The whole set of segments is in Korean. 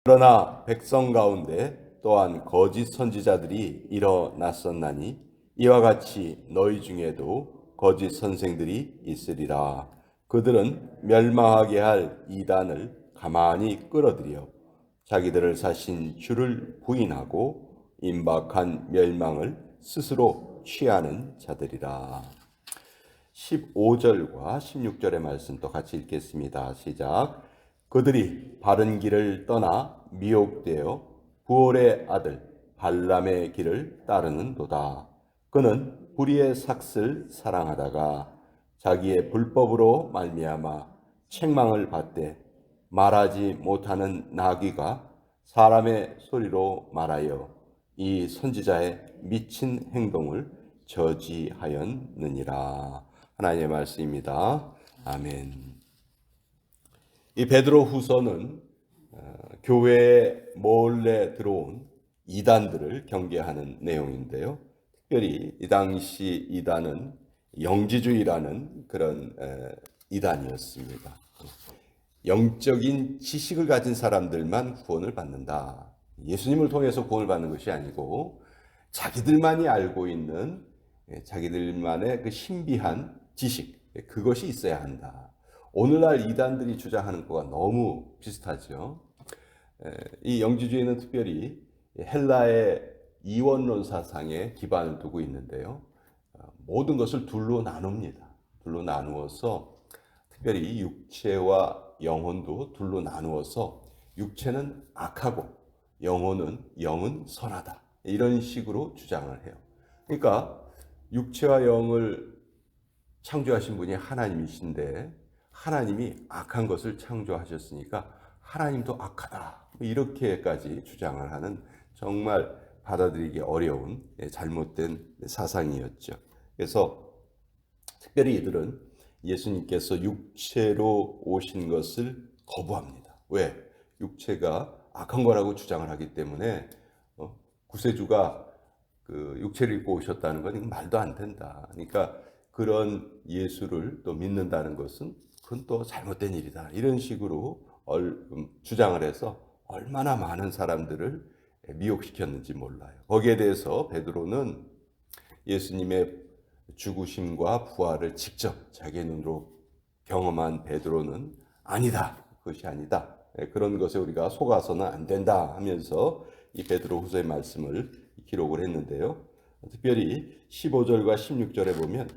그러나 백성 가운데 또한 거짓 선지자들이 일어났었나니 이와 같이 너희 중에도 거짓 선생들이 있으리라. 그들은 멸망하게 할 이단을 가만히 끌어들여 자기들을 사신 주를 부인하고 임박한 멸망을 스스로 취하는 자들이라. 15절과 16절의 말씀 또 같이 읽겠습니다. 시작. 그들이 바른 길을 떠나 미혹되어 부올의 아들 발람의 길을 따르는도다. 그는 불의의 삭슬 사랑하다가 자기의 불법으로 말미암아 책망을 받되 말하지 못하는 나귀가 사람의 소리로 말하여 이 선지자의 미친 행동을 저지하였느니라. 하나님의 말씀입니다. 아멘. 이 베드로 후서는 교회에 몰래 들어온 이단들을 경계하는 내용인데요. 특별히 이 당시 이단은 영지주의라는 그런 이단이었습니다. 영적인 지식을 가진 사람들만 구원을 받는다. 예수님을 통해서 구원을 받는 것이 아니고 자기들만이 알고 있는 자기들만의 그 신비한 지식, 그것이 있어야 한다. 오늘날 이단들이 주장하는 것과 너무 비슷하죠. 이 영지주의는 특별히 헬라의 이원론 사상에 기반을 두고 있는데요. 모든 것을 둘로 나눕니다. 둘로 나누어서 특별히 육체와 영혼도 둘로 나누어서 육체는 악하고 영은 선하다. 이런 식으로 주장을 해요. 그러니까 육체와 영을 창조하신 분이 하나님이신데 하나님이 악한 것을 창조하셨으니까 하나님도 악하다. 이렇게까지 주장을 하는 정말 받아들이기 어려운 잘못된 사상이었죠. 그래서 특별히 이들은 예수님께서 육체로 오신 것을 거부합니다. 왜? 육체가 악한 거라고 주장을 하기 때문에 구세주가 그 육체를 입고 오셨다는 건 말도 안 된다. 그러니까 그런 예수를 또 믿는다는 것은 그건 또 잘못된 일이다. 이런 식으로 주장을 해서 얼마나 많은 사람들을 미혹시켰는지 몰라요. 거기에 대해서 베드로는 예수님의 죽으심과 부활을 직접 자기 눈으로 경험한 베드로는 아니다. 그것이 아니다. 그런 것에 우리가 속아서는 안 된다 하면서 이 베드로 후서의 말씀을 기록을 했는데요. 특별히 15절과 16절에 보면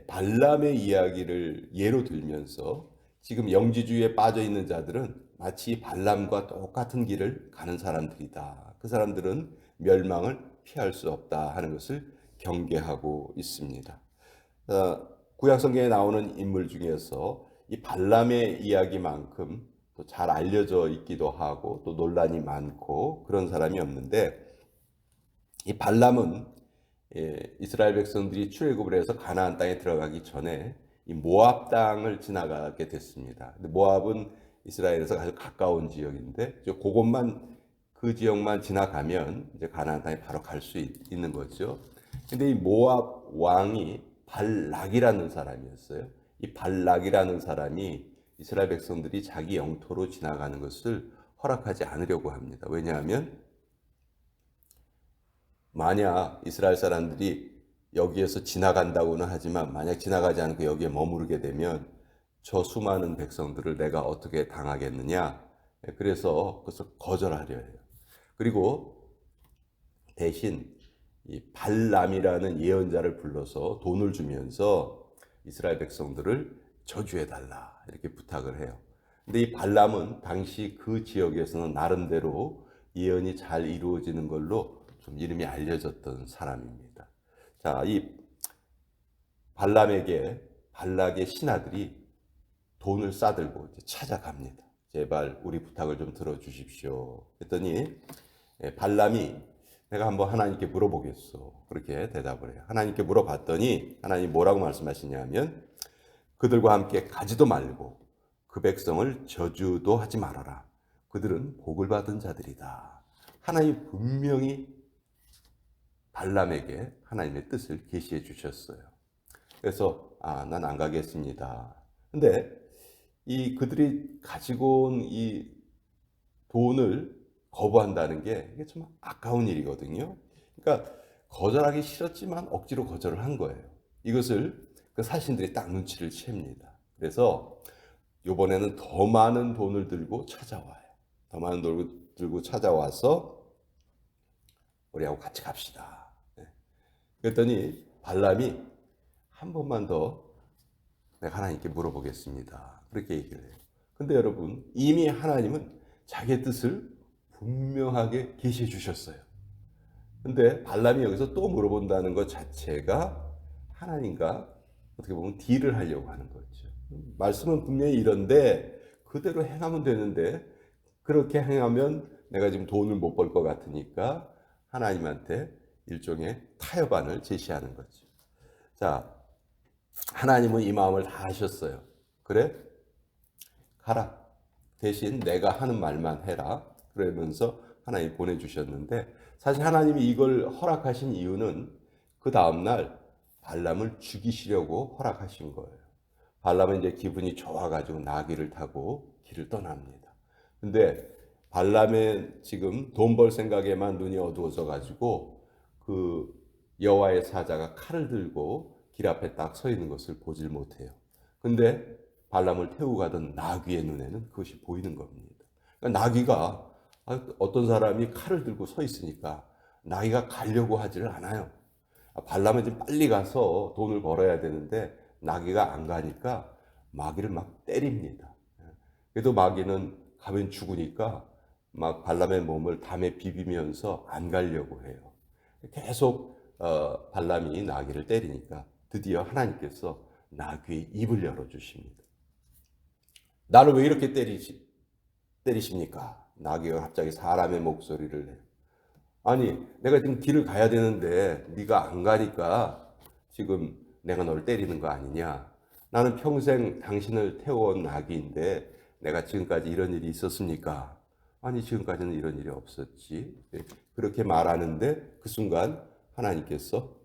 발람의 이야기를 예로 들면서 지금 영지주의에 빠져 있는 자들은 마치 발람과 똑같은 길을 가는 사람들이다. 그 사람들은 멸망을 피할 수 없다 하는 것을 경계하고 있습니다. 구약 성경에 나오는 인물 중에서 이 발람의 이야기만큼 또 잘 알려져 있기도 하고 또 논란이 많고 그런 사람이 없는데 이 발람은 이스라엘 백성들이 출애굽을 해서 가나안 땅에 들어가기 전에 이 모압 땅을 지나가게 됐습니다. 근데 모압은 이스라엘에서 아주 가까운 지역인데 그곳만 그 지역만 지나가면 이제 가나안 땅에 바로 갈 수 있는 거죠. 근데 이 모압 왕이 발락이라는 사람이었어요. 이 발락이라는 사람이 이스라엘 백성들이 자기 영토로 지나가는 것을 허락하지 않으려고 합니다. 왜냐하면 만약 이스라엘 사람들이 여기에서 지나간다고는 하지만 만약 지나가지 않고 여기에 머무르게 되면 저 수많은 백성들을 내가 어떻게 당하겠느냐. 그래서 그것을 거절하려 해요. 그리고 대신 이 발람이라는 예언자를 불러서 돈을 주면서 이스라엘 백성들을 저주해달라 이렇게 부탁을 해요. 근데 이 발람은 당시 그 지역에서는 나름대로 예언이 잘 이루어지는 걸로 좀 이름이 알려졌던 사람입니다. 자, 이 발람에게 발락의 신하들이 돈을 싸들고 찾아갑니다. 제발 우리 부탁을 좀 들어주십시오. 했더니 발람이 내가 한번 하나님께 물어보겠소. 그렇게 대답을 해요. 하나님께 물어봤더니 하나님 뭐라고 말씀하시냐면 그들과 함께 가지도 말고 그 백성을 저주도 하지 말아라. 그들은 복을 받은 자들이다. 하나님 분명히 발람에게 하나님의 뜻을 계시해 주셨어요. 그래서 난 안 가겠습니다. 근데 이 그들이 가지고 온 이 돈을 거부한다는 게 이게 참 아까운 일이거든요. 그러니까 거절하기 싫었지만 억지로 거절을 한 거예요. 이것을 그 사신들이 딱 눈치를 챕니다. 그래서 이번에는 더 많은 돈을 들고 찾아와요. 더 많은 돈을 들고 찾아와서 우리하고 같이 갑시다. 네. 그랬더니 발람이 한 번만 더 내가 하나님께 물어보겠습니다. 그렇게 얘기를 해요. 근데 여러분, 이미 하나님은 자기의 뜻을 분명하게 계시해 주셨어요. 근데 발람이 여기서 또 물어본다는 것 자체가 하나님과 어떻게 보면 딜을 하려고 하는 거죠. 말씀은 분명히 이런데 그대로 행하면 되는데 그렇게 행하면 내가 지금 돈을 못 벌 것 같으니까 하나님한테 일종의 타협안을 제시하는 거죠. 자, 하나님은 이 마음을 다 아셨어요. 그래? 가라. 대신 내가 하는 말만 해라. 그러면서 하나님이 보내주셨는데 사실 하나님이 이걸 허락하신 이유는 그 다음날 발람을 죽이시려고 허락하신 거예요. 발람은 이제 기분이 좋아가지고 나귀를 타고 길을 떠납니다. 근데 발람의 지금 돈 벌 생각에만 눈이 어두워져 가지고 그 여호와의 사자가 칼을 들고 길 앞에 딱 서 있는 것을 보질 못해요. 근데 발람을 태우고 가던 나귀의 눈에는 그것이 보이는 겁니다. 그러니까 나귀가 어떤 사람이 칼을 들고 서 있으니까 나귀가 가려고 하지를 않아요. 발람은 지금 빨리 가서 돈을 벌어야 되는데 나귀가 안 가니까 마귀를 막 때립니다. 그래도 마귀는 가면 죽으니까 막 발람의 몸을 담에 비비면서 안 가려고 해요. 계속 발람이 나귀를 때리니까 드디어 하나님께서 나귀의 입을 열어주십니다. 나를 왜 이렇게 때리십니까? 나귀가 갑자기 사람의 목소리를 내요. 아니, 내가 지금 길을 가야 되는데 네가 안 가니까 지금 내가 너를 때리는 거 아니냐? 나는 평생 당신을 태워온 나귀인데 내가 지금까지 이런 일이 있었습니까? 아니, 지금까지는 이런 일이 없었지. 그렇게 말하는데 그 순간 하나님께서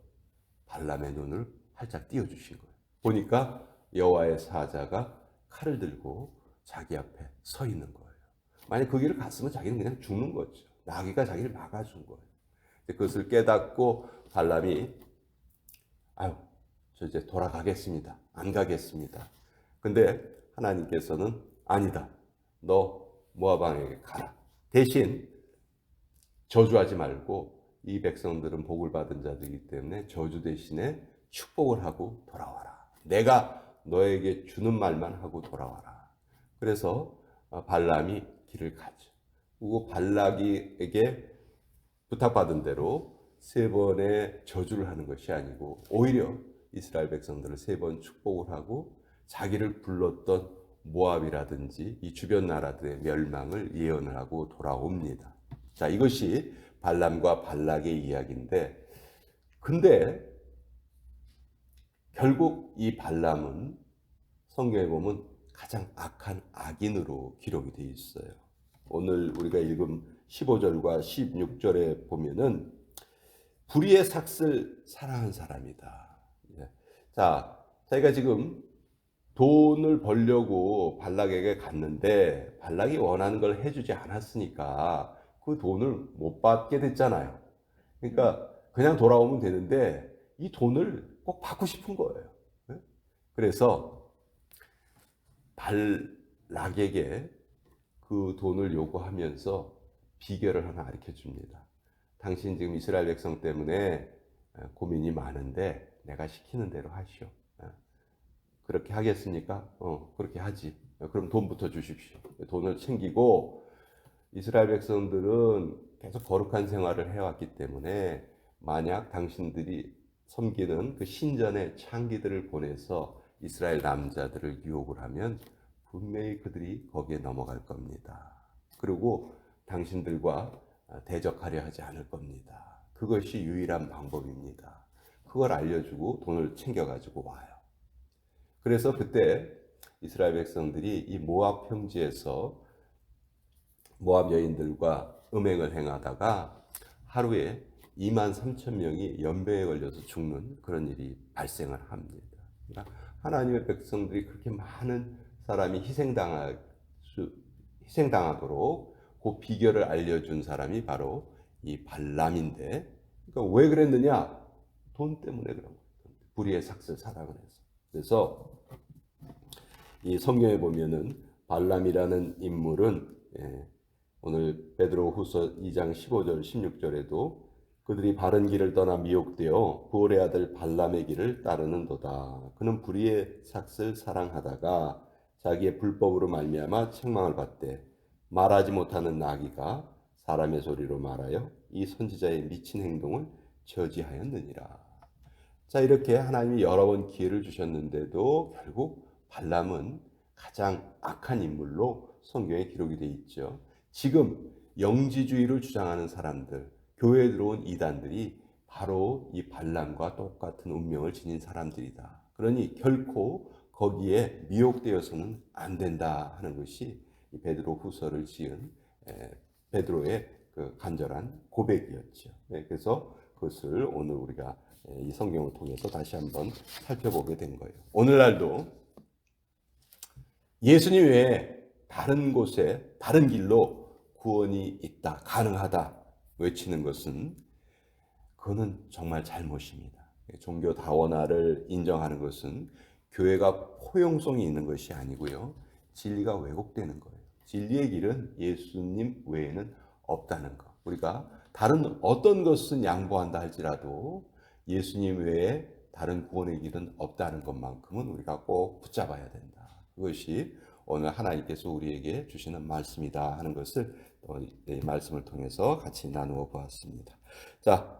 발람의 눈을 활짝 띄워주신 거예요. 보니까 여호와의 사자가 칼을 들고 자기 앞에 서 있는 거예요. 만약 그 길을 갔으면 자기는 그냥 죽는 거죠. 나귀가 자기를 막아준 거예요. 그것을 깨닫고 발람이 아유, 저 이제 돌아가겠습니다. 안 가겠습니다. 근데 하나님께서는 아니다. 너 모압 왕에게 가라. 대신 저주하지 말고 이 백성들은 복을 받은 자들이기 때문에 저주 대신에 축복을 하고 돌아와라. 내가 너에게 주는 말만 하고 돌아와라. 그래서 발람이 길을 가죠. 그리고 발락에게 부탁받은 대로 세 번의 저주를 하는 것이 아니고 오히려 이스라엘 백성들을 세 번 축복을 하고 자기를 불렀던 모압이라든지 이 주변 나라들의 멸망을 예언을 하고 돌아옵니다. 자, 이것이 발람과 발락의 이야기인데, 근데 결국 이 발람은 성경에 보면 가장 악한 악인으로 기록이 되어 있어요. 오늘 우리가 읽은 15절과 16절에 보면은 불의의 삭슬 사랑한 사람이다. 자, 자기가 지금 돈을 벌려고 발락에게 갔는데 발락이 원하는 걸 해주지 않았으니까 그 돈을 못 받게 됐잖아요. 그러니까 그냥 돌아오면 되는데 이 돈을 꼭 받고 싶은 거예요. 그래서 발락에게 그 돈을 요구하면서 비결을 하나 가르쳐 줍니다. 당신 지금 이스라엘 백성 때문에 고민이 많은데 내가 시키는 대로 하시오. 그렇게 하겠습니까? 그렇게 하지. 그럼 돈부터 주십시오. 돈을 챙기고 이스라엘 백성들은 계속 거룩한 생활을 해왔기 때문에 만약 당신들이 섬기는 그 신전의 창기들을 보내서 이스라엘 남자들을 유혹을 하면 분명히 그들이 거기에 넘어갈 겁니다. 그리고 당신들과 대적하려 하지 않을 겁니다. 그것이 유일한 방법입니다. 그걸 알려주고 돈을 챙겨가지고 와요. 그래서 그때 이스라엘 백성들이 이 모압 평지에서 모압 여인들과 음행을 행하다가 하루에 23,000명이 연병에 걸려서 죽는 그런 일이 발생을 합니다. 그러니까 하나님의 백성들이 그렇게 많은 사람이 희생당하도록 그 비결을 알려준 사람이 바로 이 발람인데, 그러니까 왜 그랬느냐? 돈 때문에 그런 거예요. 불의의 삭슬 사랑을 해서. 그래서 이 성경에 보면은 발람이라는 인물은 오늘 베드로후서 2장 15절 16절에도 그들이 바른 길을 떠나 미혹되어 부올의 아들 발람의 길을 따르는도다. 그는 불의의 삭슬 사랑하다가 자기의 불법으로 말미암아 책망을 받되 말하지 못하는 나귀가 사람의 소리로 말하여 이 선지자의 미친 행동을 저지하였느니라. 자, 이렇게 하나님이 여러 번 기회를 주셨는데도 결국 발람은 가장 악한 인물로 성경에 기록이 되어 있죠. 지금 영지주의를 주장하는 사람들, 교회에 들어온 이단들이 바로 이 발람과 똑같은 운명을 지닌 사람들이다. 그러니 결코 거기에 미혹되어서는 안 된다 하는 것이 이 베드로 후서를 지은 베드로의 그 간절한 고백이었죠. 그래서 그것을 오늘 우리가 이 성경을 통해서 다시 한번 살펴보게 된 거예요. 오늘날도 예수님 외에 다른 곳에 다른 길로 구원이 있다, 가능하다 외치는 것은 그거는 정말 잘못입니다. 종교 다원화를 인정하는 것은 교회가 포용성이 있는 것이 아니고요. 진리가 왜곡되는 거예요. 진리의 길은 예수님 외에는 없다는 것. 우리가 다른 어떤 것은 양보한다 할지라도 예수님 외에 다른 구원의 길은 없다는 것만큼은 우리가 꼭 붙잡아야 된다. 그것이 오늘 하나님께서 우리에게 주시는 말씀이다 하는 것을 이 말씀을 통해서 같이 나누어 보았습니다. 자,